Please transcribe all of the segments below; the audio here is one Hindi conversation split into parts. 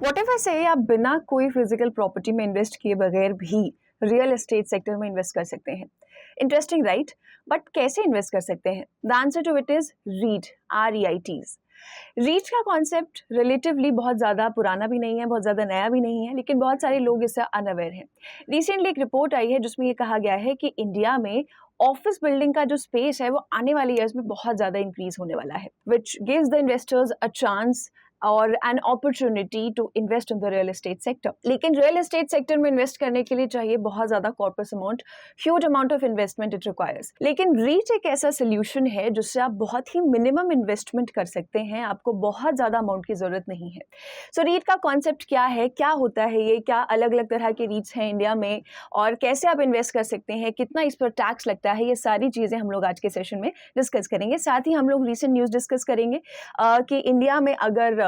व्हाट इफ आई से आप बिना कोई फिजिकल प्रॉपर्टी में इन्वेस्ट किए बगैर भी रियल एस्टेट सेक्टर में इन्वेस्ट कर सकते हैं। इंटरेस्टिंग राइट, बट कैसे इन्वेस्ट कर सकते हैं? The answer to it is REIT, REITs। REIT का कॉन्सेप्ट रिलेटिवली बहुत ज़्यादा पुराना भी नहीं है, बहुत ज़्यादा नया भी नहीं है, लेकिन बहुत सारे लोग इससे अनअवेयर हैं। रिसेंटली एक रिपोर्ट आई है जिसमें ये कहा गया है कि इंडिया में ऑफिस बिल्डिंग का जो स्पेस है वो आने वाले ईयर्स में बहुत ज़्यादा इंक्रीज होने वाला है, which gives the investors a chance और an opportunity to invest in the real estate sector. लेकिन रियल एस्टेट सेक्टर में इन्वेस्ट करने के लिए चाहिए बहुत ज़्यादा corpus amount, huge amount of investment it requires. लेकिन रीच एक ऐसा सोल्यूशन है जिससे आप बहुत ही मिनिमम इन्वेस्टमेंट कर सकते हैं, आपको बहुत ज़्यादा अमाउंट की ज़रूरत नहीं है। सो रीट का कॉन्सेप्ट क्या है, क्या होता है ये, क्या अलग अलग तरह के रीट्स हैं इंडिया में और कैसे आप इन्वेस्ट कर सकते हैं, कितना इस पर टैक्स लगता है, ये सारी चीज़ें हम लोग आज के सेशन में डिस्कस करेंगे। साथ ही हम लोग रीसेंट न्यूज़ डिस्कस करेंगे कि इंडिया में अगर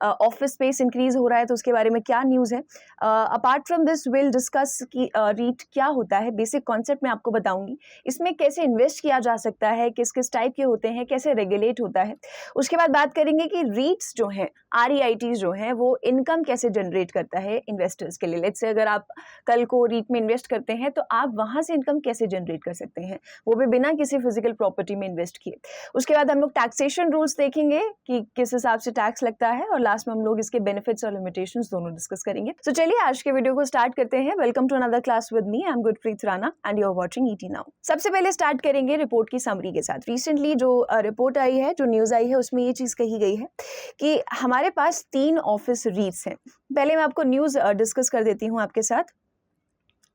ऑफिस स्पेस इंक्रीज हो रहा है तो उसके बारे में क्या न्यूज़ है। Apart from this will discuss कि रीट क्या होता है, बेसिक कॉन्सेप्ट मैं आपको बताऊंगी, इसमें कैसे इन्वेस्ट किया जा सकता है, किस किस टाइप के होते हैं, कैसे रेगुलेट होता है। उसके बाद बात करेंगे कि रीट्स जो हैं, REITs जो हैं, वो इनकम कैसे जनरेट करता है इन्वेस्टर्स के लिए। लेट्स से अगर आप कल को रीट में इन्वेस्ट करते हैं तो आप वहाँ से इनकम कैसे जनरेट कर सकते हैं, वो भी बिना किसी फिजिकल प्रॉपर्टी में इन्वेस्ट किए। उसके बाद हम लोग टैक्सेशन रूल्स देखेंगे कि किस हिसाब से टैक्स लगता है, और लास्ट में हम लोग इसके बेनिफिट्स और लिमिटेशंस दोनों डिस्कस करेंगे। तो चलिए आज के वीडियो को स्टार्ट करते हैं। Welcome to another class with me, I am Gurpreet Rana and you are watching ET now. सबसे पहले स्टार्ट करेंगे रिपोर्ट की समरी के साथ। रिसेंटली जो रिपोर्ट आई है, जो न्यूज़ आई है, उसमें ये चीज़ कही गई है कि हमारे पास 3 ऑफिस रीट्स हैं। पहले मैं आपको न्यूज़ डिस्कस कर देती हूँ आपके साथ,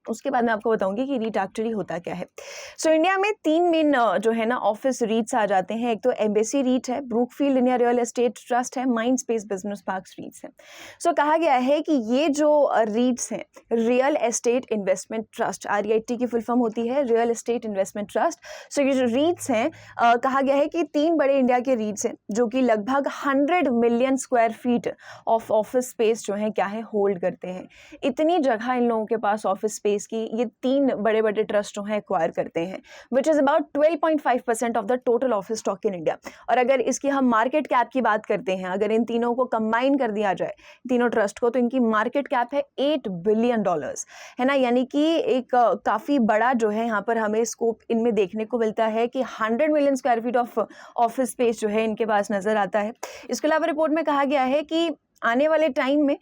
उसके बाद मैं आपको बताऊंगी कि रीट एक्चुअली होता क्या है। सो इंडिया में 3 मेन जो है ना ऑफिस रीट्स आ जाते हैं। एक तो एम्बेसी रीट है, Brookfield India real estate trust है, माइंडस्पेस बिजनेस पार्क्स रीट्स है। सो कहा गया है कि ये जो रीट्स हैं, real estate investment trust, REIT की फुल फॉर्म होती है रियल एस्टेट इन्वेस्टमेंट ट्रस्ट। सो ये जो रीट्स हैं, कहा गया है कि 3 बड़े इंडिया के रीट्स हैं जो कि लगभग 100 million square feet of office space जो है क्या है होल्ड करते हैं। इतनी जगह इन लोगों के पास ऑफिस स्पेस की ये 3 बड़े बड़े ट्रस्ट जो हैं एक्वायर करते हैं, which is about 12.5% of the total office stock in India. और अगर इसकी हम मार्केट कैप की बात करते हैं, अगर इन तीनों को कंबाइन कर दिया जाए, तीनों ट्रस्ट को, तो इनकी मार्केट कैप है $8 बिलियन, है ना। यानी कि एक काफी बड़ा जो है यहाँ पर हमें स्कोप इनमें देखने को मिलता है कि 100 million square feet of office space जो है इनके पास नजर आता है। इसके अलावा रिपोर्ट में कहा गया है कि आने वाले टाइम में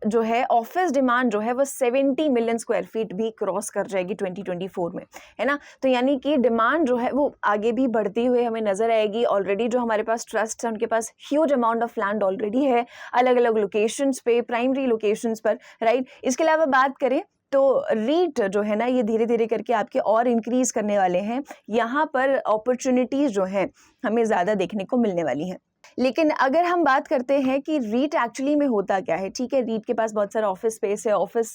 जो है ऑफिस डिमांड जो है वो 70 मिलियन स्क्वायर फीट भी क्रॉस कर जाएगी 2024 में, है ना। तो यानी कि डिमांड जो है वो आगे भी बढ़ती हुई हमें नजर आएगी। ऑलरेडी जो हमारे पास ट्रस्ट है उनके पास huge amount of land already है, अलग अलग लोकेशंस पे, प्राइमरी लोकेशंस पर, राइट। इसके अलावा बात करें तो रीट जो है ना, ये धीरे धीरे करके आपके और इंक्रीज करने वाले हैं। यहाँ पर अपॉर्चुनिटीज जो हैं हमें ज़्यादा देखने को मिलने वाली हैं। लेकिन अगर हम बात करते हैं कि रीट एक्चुअली में होता क्या है, ठीक है, रीट के पास बहुत सारा ऑफिस स्पेस है, ऑफिस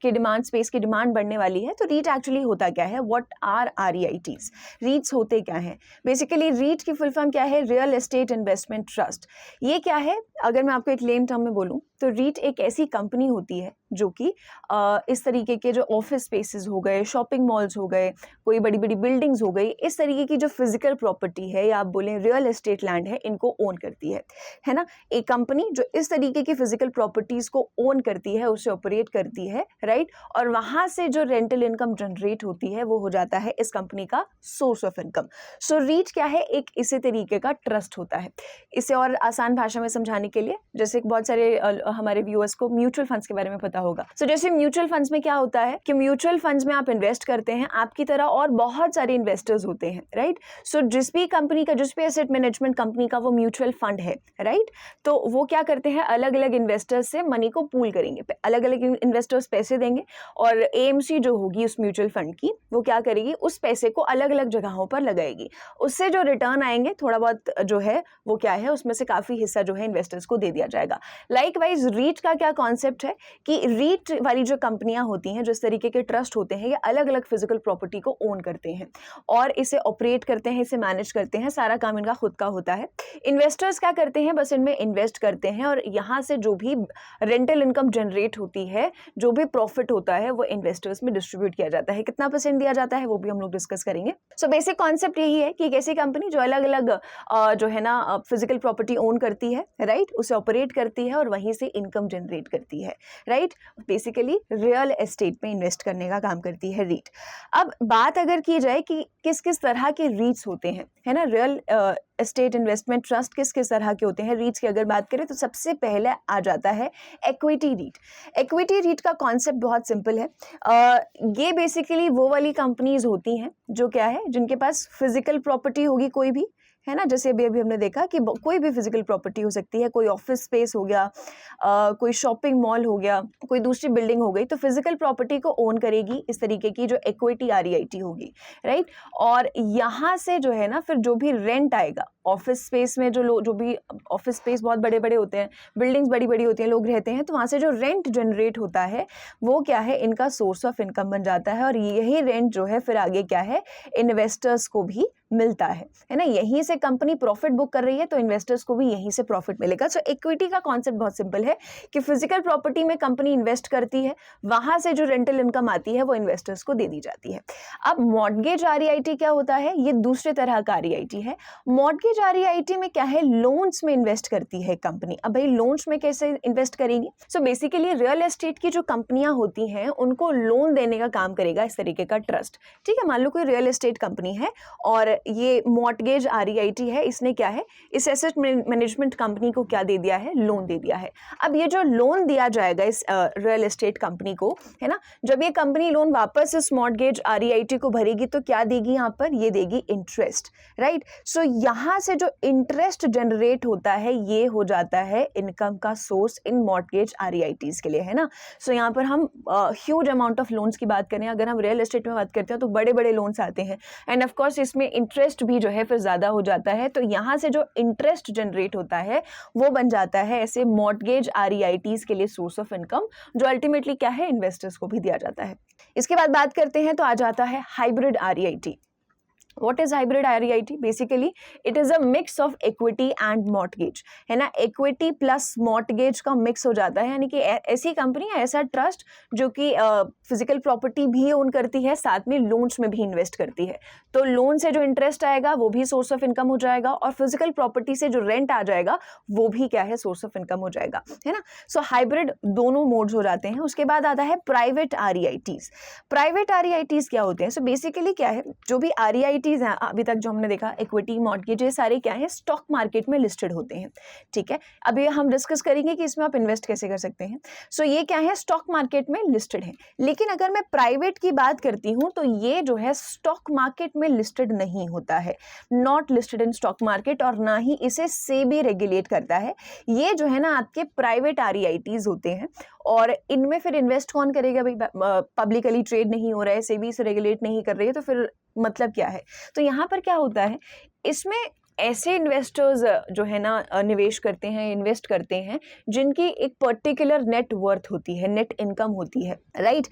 की डिमांड, स्पेस की डिमांड बढ़ने वाली है, तो रीट एक्चुअली होता क्या है, व्हाट आर REITs, रीट्स होते क्या हैं। बेसिकली रीट की फुल फॉर्म क्या है, रियल एस्टेट इन्वेस्टमेंट ट्रस्ट। ये क्या है, अगर मैं आपको एक लेम टर्म में बोलूँ तो रीट एक ऐसी कंपनी होती है जो कि इस तरीके के जो ऑफिस स्पेसेस हो गए, शॉपिंग मॉल्स हो गए, कोई बड़ी बड़ी बिल्डिंग्स हो गई, इस तरीके की जो फिजिकल प्रॉपर्टी है या आप बोलें रियल एस्टेट लैंड है, इनको ओन करती है ना। एक कंपनी जो इस तरीके की फिजिकल प्रॉपर्टीज को ओन करती है, उसे ऑपरेट करती है, राइट। और वहां से जो रेंटल इनकम जनरेट होती है वो हो जाता है इस कंपनी का सोर्स ऑफ इनकम। सो रीट क्या है, एक इसी तरीके का ट्रस्ट होता है। इसे और आसान भाषा में समझाने के लिए, जैसे बहुत सारे हमारे व्यूअर्स को म्यूचुअल फंड्स के बारे में पता होगा। सो जैसे म्यूचुअल फंड्स में क्या होता है कि म्यूचुअल फंड्स में आप इन्वेस्ट करते हैं, आपकी तरह और बहुत सारे इन्वेस्टर्स होते हैं, राइट। सो जिस भी कंपनी का, जिस भी एसेट मैनेजमेंट कंपनी का वो म्यूचुअल फंड है, राइट, तो वो क्या करते हैं, अलग अलग इन्वेस्टर्स से मनी को पूल करेंगे, अलग अलग इन्वेस्टर्स पैसे देंगे और AMC जो होगी उस म्यूचुअल फंड की, वो क्या करेगी, उस पैसे को अलग अलग जगहों पर लगाएगी। उससे जो रिटर्न आएंगे थोड़ा बहुत जो है वो क्या है, उसमें से काफी हिस्सा जो है इन्वेस्टर्स को दे दिया जाएगा। लाइकवाइज रीट का क्या कॉन्सेप्ट है कि रीट वाली जो कंपनियां होती हैं, जिस तरीके के ट्रस्ट होते हैं, ये अलग अलग फिजिकल प्रॉपर्टी को ओन करते हैं और इसे ऑपरेट करते हैं, इसे मैनेज करते हैं, सारा काम इनका खुद का होता है। इन्वेस्टर्स क्या करते हैं, बस इनमें इन्वेस्ट करते हैं और यहाँ से जो भी रेंटल इनकम जनरेट होती है, जो भी प्रॉफिट होता है, वो इन्वेस्टर्स में डिस्ट्रीब्यूट किया जाता है। कितना परसेंट दिया जाता है वो भी हम लोग डिस्कस करेंगे। सो बेसिक कॉन्सेप्ट यही है कि एक ऐसी कंपनी जो अलग अलग जो है ना फिजिकल प्रॉपर्टी ओन करती है, राइट, उसे ऑपरेट करती है और वहीं से इनकम जनरेट करती है, राइट, बेसिकली रियल एस्टेट में इन्वेस्ट करने का काम करती है रीट। अब बात अगर की जाए कि किस किस तरह के रीट्स होते हैं, है ना, रियल एस्टेट इन्वेस्टमेंट ट्रस्ट किस किस तरह के होते हैं रीट्स की अगर बात करें तो सबसे पहले आ जाता है इक्विटी रीट। इक्विटी रीट का कॉन्सेप्ट बहुत सिंपल है। ये बेसिकली वो वाली कंपनीज होती हैं जो क्या है, जिनके पास फिजिकल प्रॉपर्टी होगी कोई भी, है ना, जैसे अभी हमने देखा कि कोई भी फिजिकल प्रॉपर्टी हो सकती है, कोई ऑफिस स्पेस हो गया, कोई शॉपिंग मॉल हो गया, कोई दूसरी बिल्डिंग हो गई, तो फिजिकल प्रॉपर्टी को ओन करेगी इस तरीके की जो इक्विटी REIT होगी, राइट। और यहाँ से जो है ना फिर जो भी रेंट आएगा ऑफिस स्पेस में, जो भी ऑफिस स्पेस बहुत बड़े बड़े होते हैं, बिल्डिंग्स बड़ी बड़ी होती हैं, लोग रहते हैं, तो वहाँ से जो रेंट जनरेट होता है वो क्या है, इनका सोर्स ऑफ इनकम बन जाता है और यही रेंट जो है फिर आगे क्या है, इन्वेस्टर्स को भी मिलता है ना। यहीं से कंपनी प्रॉफिट बुक कर रही है तो इन्वेस्टर्स को भी यहीं से प्रॉफिट मिलेगा। सो इक्विटी का कॉन्सेप्ट बहुत सिंपल है कि फिजिकल प्रॉपर्टी में कंपनी इन्वेस्ट करती है, वहां से जो रेंटल इनकम आती है वो इन्वेस्टर्स को दे दी जाती है। अब मॉर्गेज REIT क्या होता है, ये दूसरे तरह का REIT है। मॉर्गेज REIT में क्या है, लोन्स में इन्वेस्ट करती है कंपनी। अब भाई लोन्स में कैसे इन्वेस्ट करेगी, सो बेसिकली रियल एस्टेट की जो कंपनियां होती हैं उनको लोन देने का काम करेगा इस तरीके का ट्रस्ट, ठीक है। मान लो कोई रियल एस्टेट कंपनी है और ये मॉर्गेज REIT है, इसने क्या है, इस एसेट मैनेजमेंट कंपनी को क्या दे दिया है, लोन दे दिया है। अब ये जो लोन दिया जाएगा इस रियल एस्टेट कंपनी को, है ना, जब ये कंपनी लोन वापस इस मॉर्गेज REIT को भरेगी तो क्या देगी, यहाँ पर ये देगी इंटरेस्ट, राइट। सो यहाँ से जो इंटरेस्ट जनरेट होता है ये हो जाता है इनकम का सोर्स इन मॉर्गेज REITs के लिए, है ना। सो यहाँ पर हम ह्यूज अमाउंट ऑफ लोन्स की बात करें, अगर हम रियल एस्टेट में बात करते हैं तो बड़े बड़े लोन्स आते हैं एंड ऑफ कोर्स इसमें इंटरेस्ट भी जो है फिर ज्यादा हो जाता है। तो यहाँ से जो इंटरेस्ट जनरेट होता है वो बन जाता है ऐसे मॉर्गेज REITs के लिए सोर्स ऑफ इनकम, जो अल्टीमेटली क्या है, इन्वेस्टर्स को भी दिया जाता है। इसके बाद बात करते हैं तो आ जाता है hybrid REIT। What is hybrid REIT? Basically, it is a mix of equity and mortgage, है ना, equity plus mortgage का mix हो जाता है, यानी कि ऐसी कंपनी है, ऐसा ट्रस्ट जो कि फिजिकल प्रॉपर्टी भी ओन करती है, साथ में लोन्स में भी इन्वेस्ट करती है। तो लोन से जो इंटरेस्ट आएगा वो भी सोर्स ऑफ इनकम हो जाएगा और फिजिकल प्रॉपर्टी से जो रेंट आ जाएगा वो भी क्या है, सोर्स ऑफ इनकम हो जाएगा, है ना। सो हाइब्रिड दोनों मोड्स हो जाते हैं। उसके बाद आता है प्राइवेट REITs। प्राइवेट REITs क्या होते हैं, सो बेसिकली क्या है, जो भी REIT हैं अभी तक जो हमने देखा, इक्विटी, मॉर्गेज, ये सारे क्या है, स्टॉक मार्केट में लिस्टेड होते हैं, ठीक है। अभी हम डिस्कस करेंगे कि इसमें आप इन्वेस्ट कैसे कर सकते हैं। सो ये क्या है, स्टॉक मार्केट में लिस्टेड है। लेकिन अगर मैं प्राइवेट की बात करती हूँ तो ये जो है स्टॉक मार्केट में लिस्टेड नहीं होता है, not listed in stock market, और ना ही इसे सेबी रेगुलेट करता है। ये जो है ना आपके प्राइवेट REITs होते हैं और इनमें फिर इन्वेस्ट कौन करेगा भाई, पब्लिकली ट्रेड नहीं हो रहा है, सेबी से रेगुलेट नहीं कर रही है, तो फिर मतलब क्या है। तो यहाँ पर क्या होता है, इसमें ऐसे इन्वेस्टर्स जो है ना निवेश करते हैं, इन्वेस्ट करते हैं, जिनकी एक पर्टिकुलर नेट वर्थ होती है, नेट इनकम होती है, राइट।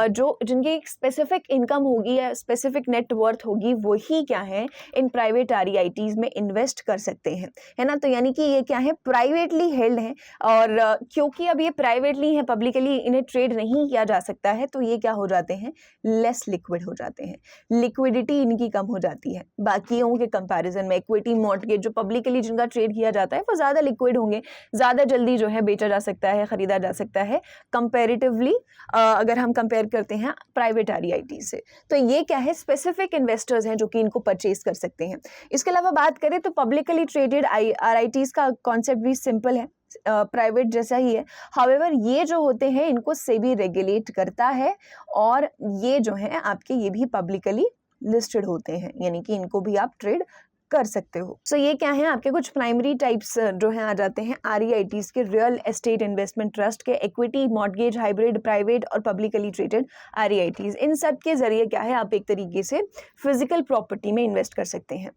जो जिनकी एक स्पेसिफिक इनकम होगी या स्पेसिफिक नेट वर्थ होगी, वही क्या है, इन प्राइवेट REITs में इन्वेस्ट कर सकते हैं, है ना। तो यानी कि ये क्या है, प्राइवेटली हेल्ड है और क्योंकि अब ये प्राइवेटली है, पब्लिकली इन्हें ट्रेड नहीं किया जा सकता है, तो ये क्या हो जाते हैं, लेस लिक्विड हो जाते हैं, लिक्विडिटी इनकी कम हो जाती है बाकियों के कंपैरिजन में। इक्विटी, मॉर्गेज जो पब्लिकली जिनका ट्रेड किया जाता है वो ज्यादा लिक्विड होंगे, ज्यादा जल्दी जो है बेचा जा सकता है, खरीदा जा सकता है कंपैरेटिवली, अगर हम कंपेयर करते हैं प्राइवेट REIT से। तो ये क्या है, स्पेसिफिक इन्वेस्टर्स हैं जो कि इनको परचेज कर सकते हैं। इसके अलावा बात करें तो पब्लिकली ट्रेडेड REITs का कॉन्सेप्ट भी सिंपल है, प्राइवेट जैसा ही है। हाउएवर ये जो होते हैं इनको सेबी रेगुलेट करता है और ये जो है आपके ये भी पब्लिकली लिस्टेड होते हैं, यानी कि इनको भी आप ट्रेड कर सकते हो। सो ये क्या है, आपके कुछ प्राइमरी टाइप्स जो हैं आ जाते हैं REITs के, रियल एस्टेट इन्वेस्टमेंट ट्रस्ट के, इक्विटी, मॉर्गेज, हाइब्रिड, प्राइवेट और पब्लिकली ट्रेडेड REITs। इन सब के जरिए क्या है, आप एक तरीके से फिजिकल प्रॉपर्टी में इन्वेस्ट कर सकते हैं।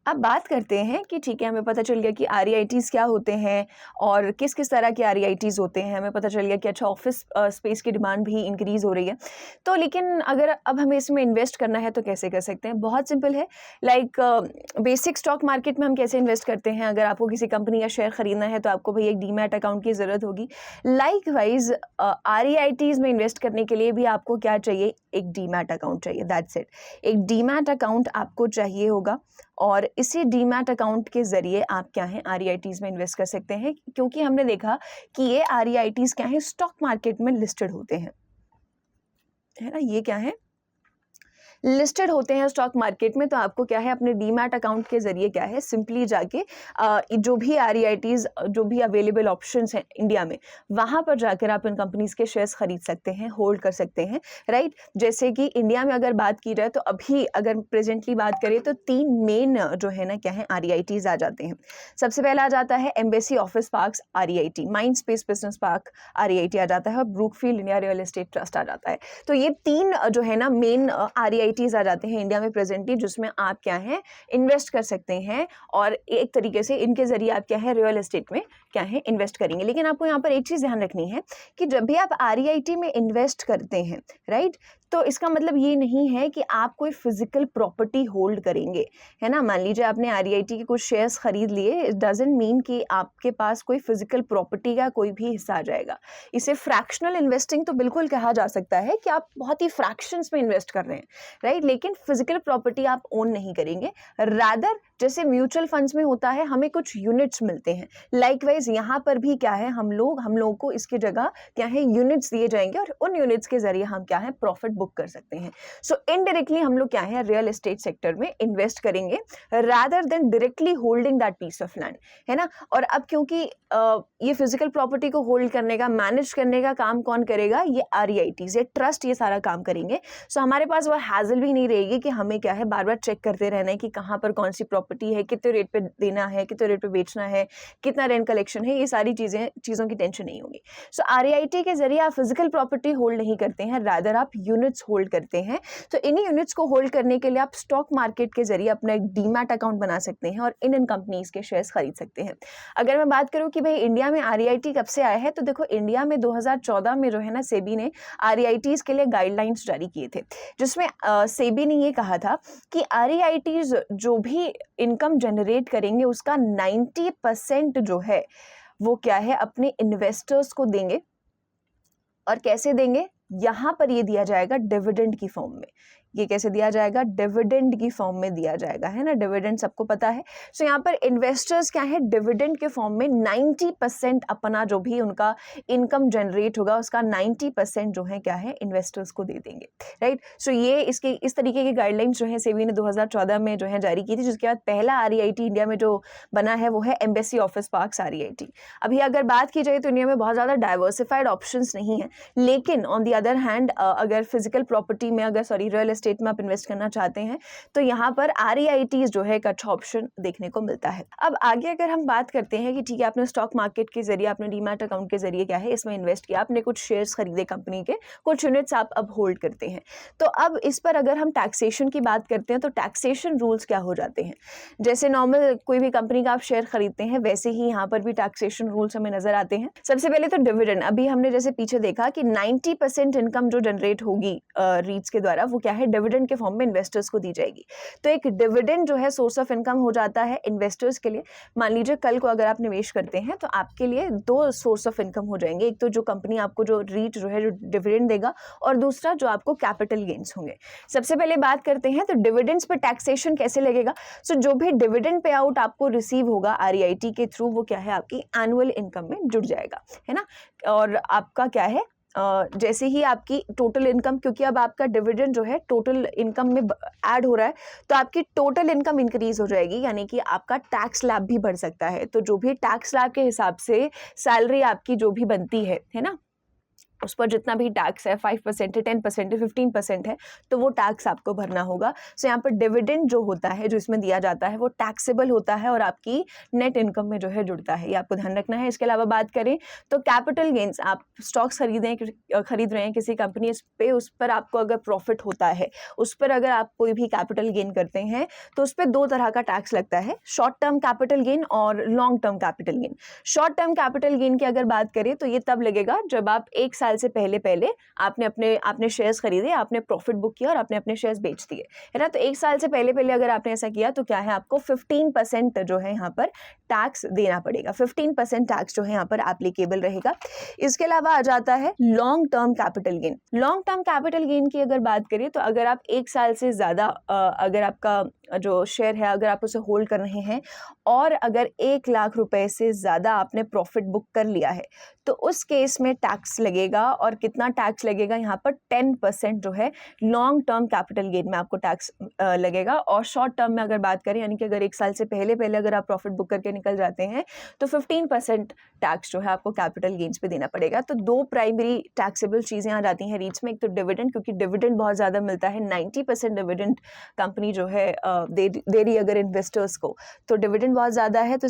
अब बात करते हैं कि ठीक है, हमें पता चल गया कि आरईआईटीज़ क्या होते हैं और किस किस तरह के आरईआईटीज़ होते हैं। हमें पता चल गया कि अच्छा ऑफिस स्पेस की डिमांड भी इंक्रीज़ हो रही है। तो लेकिन अगर अब हमें इसमें इन्वेस्ट करना है तो कैसे कर सकते हैं? बहुत सिंपल है। लाइक बेसिक स्टॉक मार्केट में हम कैसे इन्वेस्ट करते हैं? अगर आपको किसी कंपनी का शेयर खरीदना है तो आपको भाई एक डीमैट अकाउंट की ज़रूरत होगी। लाइकवाइज आरईआईटीज़ में इन्वेस्ट करने के लिए भी आपको क्या चाहिए? एक डीमैट अकाउंट चाहिए, दैट्स इट। एक डीमैट अकाउंट आपको चाहिए होगा और इसी डीमैट अकाउंट के ज़रिए आप क्या है आरईआईटीज़ में इन्वेस्ट कर सकते हैं, क्योंकि हमने देखा कि ये आरईआईटीज़ क्या है, स्टॉक मार्केट में लिस्टेड होते हैं, है ना। ये क्या है, लिस्टेड होते हैं स्टॉक मार्केट में। तो आपको क्या है, अपने डीमैट अकाउंट के जरिए क्या है, सिंपली जाके जो भी आरईआईटीज़, जो भी अवेलेबल ऑप्शंस हैं इंडिया में, वहाँ पर जाकर आप इन कंपनीज के शेयर्स खरीद सकते हैं, होल्ड कर सकते हैं, राइट। जैसे कि इंडिया में अगर बात की जाए तो अभी अगर प्रेजेंटली बात करें तो 3 मेन जो है ना क्या है आरईआईटीज़ आ जाते हैं। सबसे पहला आ जाता है embassy office parks R E I T, mind space business park R E I T आ जाता है और Brookfield India real estate trust आ जाता है। तो ये 3 जो है ना मेन आरईआईटीज़ आ जाते हैं इंडिया में प्रेजेंटली, जिसमें आप क्या है इन्वेस्ट कर सकते हैं और एक तरीके से इनके जरिए आप क्या है रियल एस्टेट में क्या है इन्वेस्ट करेंगे। लेकिन आपको यहाँ पर एक चीज़ ध्यान रखनी है कि जब भी आप आरईआईटी में इन्वेस्ट करते हैं, राइट, तो इसका मतलब ये नहीं है कि आप कोई फिजिकल प्रॉपर्टी होल्ड करेंगे, है ना। मान लीजिए आपने आरईआईटी के कुछ शेयर्स खरीद लिए, इट डजंट मीन कि आपके पास कोई फिजिकल प्रॉपर्टी का कोई भी हिस्सा आ जाएगा। इसे फ्रैक्शनल इन्वेस्टिंग तो बिल्कुल कहा जा सकता है कि आप बहुत ही फ्रैक्शंस में इन्वेस्ट कर रहे हैं, राइट, लेकिन फिजिकल प्रॉपर्टी आप ओन नहीं करेंगे। रादर जैसे म्यूचुअल फंड्स में होता है, हमें कुछ यूनिट्स मिलते हैं, लाइकवाइज यहाँ पर भी क्या है, हम लोगों को इसकी जगह क्या है यूनिट्स दिए जाएंगे और उन यूनिट्स के जरिए हम क्या है प्रॉफिट बुक कर सकते हैं। सो इनडायरेक्टली हम लोग क्या है रियल एस्टेट सेक्टर में इन्वेस्ट करेंगे rather than directly holding that piece of land, है ना। और अब क्योंकि ये फिजिकल प्रॉपर्टी को होल्ड करने का, मैनेज करने का काम कौन करेगा? ये आरईआईटीज़, ये ट्रस्ट, ये सारा काम करेंगे। सो हमारे पास वो हैजल भी नहीं रहेगी कि हमें क्या है बार बार चेक करते रहना है कि कहाँ पर कौन सी प्रॉपर्टी है, कितने रेट पे देना है, कितने रेट पे बेचना है, कितना रेंट कलेक्शन है, ये सारी चीज़ों की टेंशन नहीं होगी। सो आरईआईटी के जरिए आप फिजिकल प्रॉपर्टी होल्ड नहीं करते हैं, रादर आप यूनिट्स होल्ड करते हैं। तो इन्हीं यूनिट्स को होल्ड करने के लिए आप स्टॉक मार्केट के जरिए अपना एक डीमैट अकाउंट बना सकते हैं और इन कंपनीज के शेयर्स खरीद सकते हैं। अगर मैं बात करूं कि भाई इंडिया में आरईआईटी कब से आया है, तो देखो इंडिया में 2014 में जो है ना सेबी ने आरईआईटीज के लिए गाइडलाइंस जारी किए थे, जिसमें सेबी ने ये कहा था कि आरईआईटीज जो भी इनकम जनरेट करेंगे उसका 90% जो है वो क्या है अपने इन्वेस्टर्स को देंगे। और कैसे देंगे? यहाँ पर ये दिया जाएगा डिविडेंड की फॉर्म में। ये कैसे दिया जाएगा? डिविडेंड की फॉर्म में दिया जाएगा, है ना। डिविडेंड सबको पता है। सो यहाँ पर इन्वेस्टर्स क्या है डिविडेंड के फॉर्म में 90% अपना जो भी उनका इनकम जनरेट होगा उसका 90% जो है क्या है इन्वेस्टर्स को दे देंगे, राइट। सो ये इस तरीके की गाइडलाइंस जो है सेबी ने 2014 में जो है जारी की थी, जिसके बाद पहला आरईआईटी इंडिया में जो बना है वो है एम्बेसी ऑफिस पार्क्स आरईआईटी। अभी अगर बात की जाए तो इंडिया में बहुत ज़्यादा डाइवर्सिफाइड ऑप्शंस नहीं है, लेकिन ऑन दी अदर हैंड अगर फिजिकल प्रॉपर्टी में रियल स्टेट में आप इन्वेस्ट करना चाहते हैं तो यहाँ पर आरईआईटीज जो है एक अच्छा ऑप्शन देखने को मिलता है। अब आगे अगर हम बात करते हैं कि ठीक है आपने स्टॉक मार्केट के जरिए, आपने डीमैट अकाउंट के जरिए क्या है इसमें इन्वेस्ट किया, आपने कुछ शेयर्स खरीदे कंपनी के, कुछ यूनिट्स आप अब होल्ड करते हैं। तो अब इस पर अगर हम टैक्सेशन की बात करते हैं तो टैक्सेशन रूल्स क्या हो जाते हैं? जैसे नॉर्मल कोई भी कंपनी का आप शेयर खरीदते हैं वैसे ही यहाँ पर भी टैक्सेशन रूल्स हमें नजर आते हैं। सबसे पहले तो डिविडेंड, अभी हमने जैसे पीछे देखा कि 90% इनकम जो जनरेट होगी रीट्स के द्वारा वो क्या है डिविडेंड के फॉर्म में इन्वेस्टर्स को दी जाएगी। तो एक डिविडेंड जो है सोर्स ऑफ इनकम हो जाता है इन्वेस्टर्स के लिए। मान लीजिए कल को अगर आप निवेश करते हैं तो आपके लिए 2 सोर्स ऑफ इनकम हो जाएंगे, एक तो जो कंपनी आपको जो रीट जो है जो डिविडेंड देगा और दूसरा जो आपको कैपिटल गेन्स होंगे। सबसे पहले बात करते हैं तो डिविडेंड्स पे टैक्सेशन कैसे लगेगा। सो जो भी डिविडेंड पे आउट आपको रिसीव होगा आरईआईटी के थ्रू वो क्या है आपकी एनुअल इनकम में जुड़ जाएगा, है ना। और आपका क्या है जैसे ही आपकी टोटल इनकम, क्योंकि अब आपका डिविडेंड जो है टोटल इनकम में ऐड हो रहा है तो आपकी टोटल इनकम इंक्रीज हो जाएगी, यानी कि आपका टैक्स स्लैब भी बढ़ सकता है। तो जो भी टैक्स स्लैब के हिसाब से सैलरी आपकी जो भी बनती है ना, उस पर जितना भी टैक्स है 5% है, 10% है, 15% है, तो वो टैक्स आपको भरना होगा। सो यहाँ पर डिविडेंड जो होता है, जो इसमें दिया जाता है, वो टैक्सेबल होता है और आपकी नेट इनकम में जो है जुड़ता है, ये आपको ध्यान रखना है। इसके अलावा बात करें तो कैपिटल गेन्स, आप स्टॉक्स खरीद रहे हैं किसी कंपनी पे, उस पर आपको अगर प्रॉफिट होता है, उस पर अगर आप कोई भी कैपिटल गेन करते हैं तो उस पर दो तरह का टैक्स लगता है, शॉर्ट टर्म कैपिटल गेन और long term capital gain. Short term capital gain की अगर बात करें तो ये तब लगेगा जब आप 1 साल से पहले आपने शेयर्स खरीदे, आपने प्रॉफिट बुक किया और आपने अपने शेयर्स बेच दिए, है ना। तो 1 साल से पहले अगर आपने ऐसा किया तो क्या है, आपको 15% जो है यहाँ पर टैक्स देना पड़ेगा, 15% टैक्स जो है यहाँ पर एप्लीकेबल रहेगा। इसके अलावा आ जाता है long term capital gain. Long term capital gain की अगर बात करें तो अगर आप 1 साल से ज़्यादा अगर आपका जो शेयर है अगर आप उसे होल्ड कर रहे हैं और अगर 1 लाख रुपए से ज़्यादा आपने प्रॉफिट बुक कर लिया है तो उस केस में टैक्स लगेगा। और कितना टैक्स लगेगा यहाँ पर, 10% जो है लॉन्ग टर्म कैपिटल गेन में आपको टैक्स लगेगा। और शॉर्ट टर्म में अगर बात करें, यानी कि अगर 1 साल से पहले अगर आप प्रॉफिट बुक करके निकल जाते हैं तो 15% टैक्स जो है आपको कैपिटल गेन्स पे देना पड़ेगा। तो 2 प्राइमरी टैक्सेबल चीज़ें आ जाती हैं रीट्स में। एक तो डिविडेंड, क्योंकि डिविडेंड बहुत ज़्यादा मिलता है, 90% डिविडेंड कंपनी जो है दे रही अगर इन्वेस्टर्स को, तो डिविडेंड बहुत ज़्यादा है, तो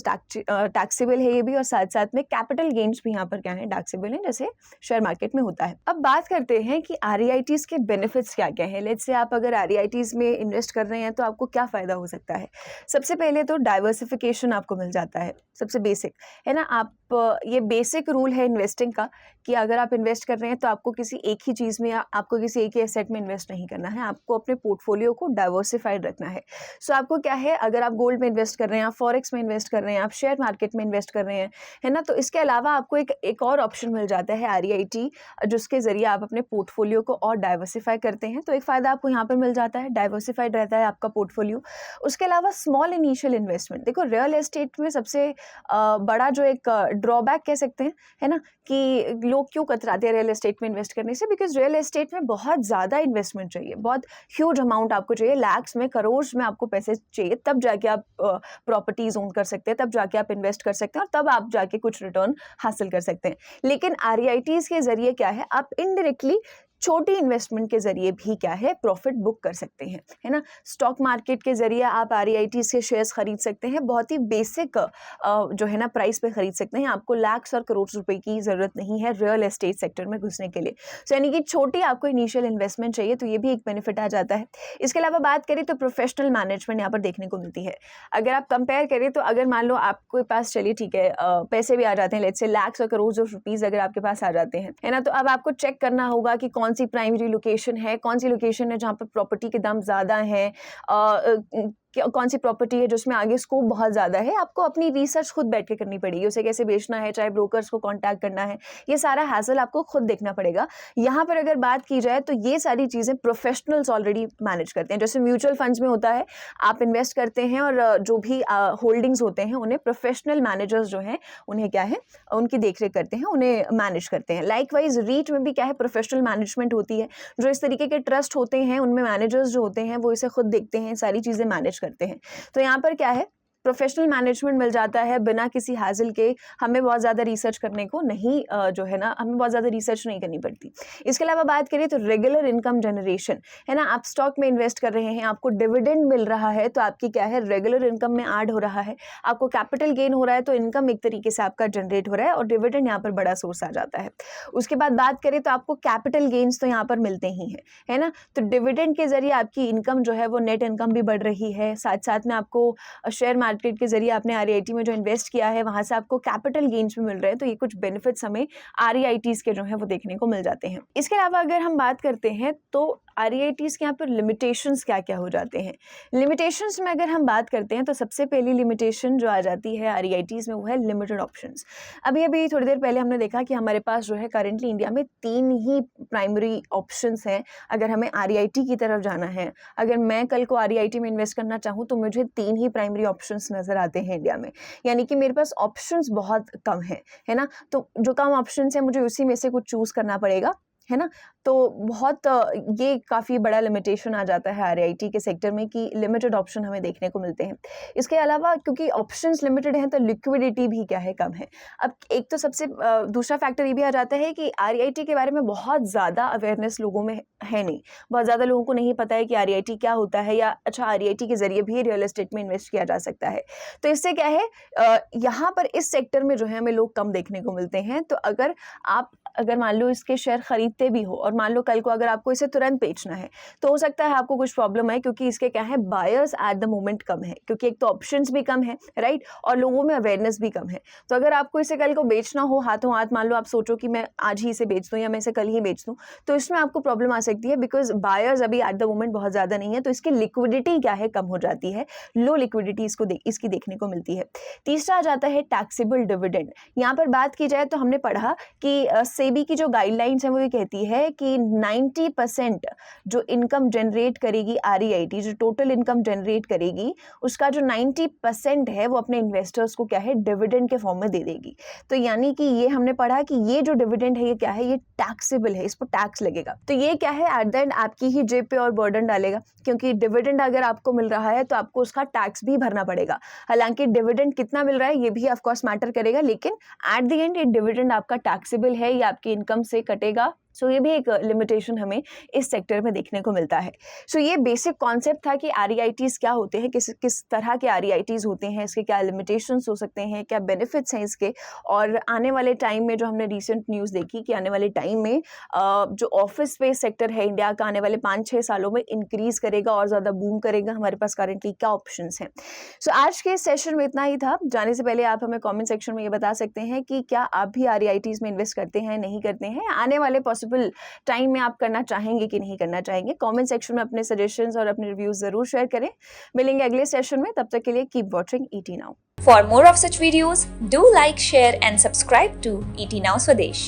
टैक्सेबल है ये भी। और साथ साथ में कैपिटल गेन्स भी यहाँ पर क्या है, टैक्सेबल है, जैसे शेयर मार्केट में होता है। अब बात करते हैं कि REITs के बेनिफिट्स क्या क्या है। लेट्स से आप अगर REITs में इन्वेस्ट कर रहे हैं तो आपको क्या फ़ायदा हो सकता है। सबसे पहले तो डाइवर्सिफिकेशन आपको मिल जाता है, सबसे बेसिक, है ना। आप ये बेसिक रूल है इन्वेस्टिंग का कि अगर आप इन्वेस्ट कर रहे हैं तो आपको किसी एक ही चीज़ में या आपको किसी एक ही एसेट में इन्वेस्ट नहीं करना है, आपको अपने पोर्टफोलियो को डाइवर्सिफाइड रखना है। सो आपको क्या है, अगर आप गोल्ड में इन्वेस्ट कर रहे हैं, आप फॉरेक्स में इन्वेस्ट कर रहे हैं, आप शेयर मार्केट में इन्वेस्ट कर रहे हैं, है ना, तो इसके अलावा आपको एक और ऑप्शन मिल जाता है REIT, जिसके ज़रिए आप अपने पोर्टफोलियो को और डाइवर्सिफाई करते हैं। तो एक फ़ायदा आपको यहाँ पर मिल जाता है, डाइवर्सिफाइड रहता है आपका पोर्टफोलियो। उसके अलावा स्मॉल इनिशियल इन्वेस्टमेंट, देखो रियल एस्टेट में सबसे बड़ा जो एक ड्रॉबैक कह सकते हैं, है ना, कि लोग क्यों कतराते हैं रियल एस्टेट में इन्वेस्ट करने से, बिकॉज रियल एस्टेट में बहुत ज़्यादा इन्वेस्टमेंट चाहिए, बहुत ह्यूज अमाउंट आपको चाहिए, लैक्स में, करोड़ में आपको पैसे चाहिए, तब जाके आप प्रॉपर्टीज ओन कर सकते हैं, तब जाके आप इन्वेस्ट कर सकते हैं और तब आप जाके कुछ रिटर्न हासिल कर सकते हैं। लेकिन REITs के जरिए क्या है, आप इनडायरेक्टली छोटी इन्वेस्टमेंट के जरिए भी क्या है, प्रॉफिट बुक कर सकते हैं, है ना। स्टॉक मार्केट के जरिए आप REITs के शेयर्स खरीद सकते हैं, बहुत ही बेसिक जो है ना प्राइस पे खरीद सकते हैं, आपको लाख्स और करोड़ रुपए की ज़रूरत नहीं है रियल एस्टेट सेक्टर में घुसने के लिए। सो यानी कि छोटी आपको इनिशियल इन्वेस्टमेंट चाहिए, तो ये भी एक बेनिफिट आ जाता है। इसके अलावा बात करें तो प्रोफेशनल मैनेजमेंट यहाँ पर देखने को मिलती है। अगर आप कंपेयर करें तो अगर मान लो आपके पास, चलिए ठीक है, पैसे भी आ जाते हैं, लेट्स से लाख्स और करोड़ रुपीज़ अगर आपके पास आ जाते हैं, है ना, तो अब आपको चेक करना होगा कि कौन सी प्राइमरी लोकेशन है, कौन सी लोकेशन है जहाँ पर प्रॉपर्टी के दाम ज़्यादा हैं, कौन सी प्रॉपर्टी है जिसमें आगे स्कोप बहुत ज़्यादा है। आपको अपनी रिसर्च खुद बैठ के करनी पड़ेगी, उसे कैसे बेचना है, चाहे ब्रोकर्स को कांटेक्ट करना है, ये सारा हैसल आपको खुद देखना पड़ेगा। यहाँ पर अगर बात की जाए तो ये सारी चीज़ें प्रोफेशनल्स ऑलरेडी मैनेज करते हैं। जैसे म्यूचुअल फंड्स में होता है, आप इन्वेस्ट करते हैं और जो भी होल्डिंग्स होते हैं उन्हें प्रोफेशनल मैनेजर्स जो हैं उन्हें क्या है, उनकी देखरेख करते हैं, उन्हें मैनेज करते हैं। लाइकवाइज रीट में भी क्या है, प्रोफेशनल मैनेजमेंट होती है। जो इस तरीके के ट्रस्ट होते हैं उनमें मैनेजर्स जो होते हैं वो इसे खुद देखते हैं, सारी चीज़ें मैनेज करते हैं। तो यहाँ पर क्या है, प्रोफेशनल मैनेजमेंट मिल जाता है बिना किसी हासिल के। हमें बहुत ज़्यादा रिसर्च करने को नहीं जो है ना, हमें बहुत ज़्यादा रिसर्च नहीं करनी पड़ती। इसके अलावा बात करें तो रेगुलर इनकम जनरेशन, है ना, आप स्टॉक में इन्वेस्ट कर रहे हैं, आपको डिविडेंड मिल रहा है, तो आपकी क्या है, रेगुलर इनकम में ऐड हो रहा है। आपको कैपिटल गेन हो रहा है तो इनकम एक तरीके से आपका जनरेट हो रहा है और डिविडेंड यहाँ पर बड़ा सोर्स आ जाता है। उसके बाद बात करें तो आपको कैपिटल गेन्स तो यहाँ पर मिलते ही हैं, है ना। तो डिविडेंड के जरिए आपकी इनकम जो है वो नेट इनकम भी बढ़ रही है। साथ साथ में आपको शेयर मार्केट के जरिए आपने REIT में जो इन्वेस्ट किया है वहां से आपको कैपिटल गेन्स भी मिल रहे हैं। तो ये कुछ बेनिफिट्स हमें REITs के जो है वो देखने को मिल जाते हैं। इसके अलावा अगर हम बात करते हैं तो REITs के यहाँ पर लिमिटेशंस क्या क्या हो जाते हैं। लिमिटेशंस में अगर हम बात करते हैं तो सबसे पहली लिमिटेशन जो आ जाती है REITs में वो है लिमिटेड ऑप्शंस। अभी थोड़ी देर पहले हमने देखा कि हमारे पास जो है करेंटली इंडिया में 3 ही प्राइमरी ऑप्शंस हैं अगर हमें REIT की तरफ जाना है। अगर मैं कल को REIT में इन्वेस्ट करना चाहूँ तो मुझे 3 ही प्राइमरी ऑप्शंस नजर आते हैं इंडिया में, यानी कि मेरे पास ऑप्शंस बहुत कम है ना। तो जो कम ऑप्शंस हैं मुझे उसी में से कुछ चूज करना पड़ेगा। है ना। तो बहुत ये काफ़ी बड़ा लिमिटेशन आ जाता है आरआईटी के सेक्टर में कि लिमिटेड ऑप्शन हमें देखने को मिलते हैं। इसके अलावा क्योंकि ऑप्शंस लिमिटेड हैं तो लिक्विडिटी भी क्या है, कम है। अब एक तो सबसे दूसरा फैक्टर ये भी आ जाता है कि आरआईटी के बारे में बहुत ज़्यादा अवेयरनेस लोगों में है नहीं। बहुत ज़्यादा लोगों को नहीं पता है कि आरआईटी क्या होता है, या अच्छा आरआईटी के ज़रिए भी रियल एस्टेट में इन्वेस्ट किया जा सकता है। तो इससे क्या है, यहाँ पर इस सेक्टर में जो है हमें लोग कम देखने को मिलते हैं। तो अगर मान लो इसके शेयर खरीदते भी हो और मान लो कल को अगर आपको इसे तुरंत बेचना है, तो हो सकता है आपको कुछ प्रॉब्लम है, क्योंकि इसके क्या है, बायर्स एट द मोमेंट कम है, क्योंकि एक तो ऑप्शंस भी कम है, राइट, और लोगों में अवेयरनेस भी कम है। तो अगर आपको इसे कल को बेचना हो हाथों हाथ, मान लो आप सोचो कि मैं आज ही इसे बेच दूं या मैं इसे कल ही बेच दूं, तो इसमें आपको प्रॉब्लम आ सकती है, बिकॉज बायर्स अभी एट द मोमेंट बहुत ज़्यादा नहीं है। तो इसकी लिक्विडिटी क्या है, कम हो जाती है, लो लिक्विडिटी इसकी देखने को मिलती है। तीसरा आ जाता है टैक्सेबल डिविडेंड। यहाँ पर बात की जाए तो हमने पढ़ा कि सेबी की जो गाइडलाइंस है वो ये कहती है कि 90% जो इनकम जनरेट करेगी आरईआईटी, जो टोटल इनकम जनरेट करेगी, उसका जो 90% है वो अपने इन्वेस्टर्स को क्या है, डिविडेंड के फॉर्म में दे देगी। तो यानी कि ये हमने पढ़ा कि ये जो डिविडेंड है ये क्या है, ये टैक्सेबल है, इस पर टैक्स लगेगा। तो ये क्या है, एट द एंड आपकी ही जेब पे और बर्डन डालेगा, क्योंकि डिविडेंड अगर आपको मिल रहा है तो आपको उसका टैक्स भी भरना पड़ेगा। हालांकि डिविडेंड कितना मिल रहा है ये भी ऑफ कोर्स मैटर करेगा, लेकिन एट द एंड ये डिविडेंड आपका टैक्सेबल है, ये आपकी इनकम से कटेगा। सो ये भी एक लिमिटेशन हमें इस सेक्टर में देखने को मिलता है। सो ये बेसिक कॉन्सेप्ट था कि आरईआईटीज़ क्या होते हैं, किस तरह के आरईआईटीज़ होते हैं, इसके क्या लिमिटेशंस हो सकते हैं, क्या बेनिफिट्स हैं इसके, और आने वाले टाइम में जो हमने रिसेंट न्यूज़ देखी कि आने वाले टाइम में जो ऑफिस स्पेस सेक्टर है इंडिया का, आने वाले 5-6 सालों में इंक्रीज करेगा और ज़्यादा बूम करेगा। हमारे पास करेंटली क्या ऑप्शंस हैं। सो आज के सेशन में इतना ही था। जाने से पहले आप हमें कमेंट सेक्शन में ये बता सकते हैं कि क्या आप भी आरईआईटीज़ में इन्वेस्ट करते हैं, नहीं करते हैं, आने वाले पॉसिबल टाइम में आप करना चाहेंगे कि नहीं करना चाहेंगे। कमेंट सेक्शन में अपने सजेशंस और अपने रिव्यूज जरूर शेयर करें। मिलेंगे अगले सेशन में, तब तक के लिए keep watching ET Now। For more of such videos, do like, share and subscribe to ET Now Swadesh.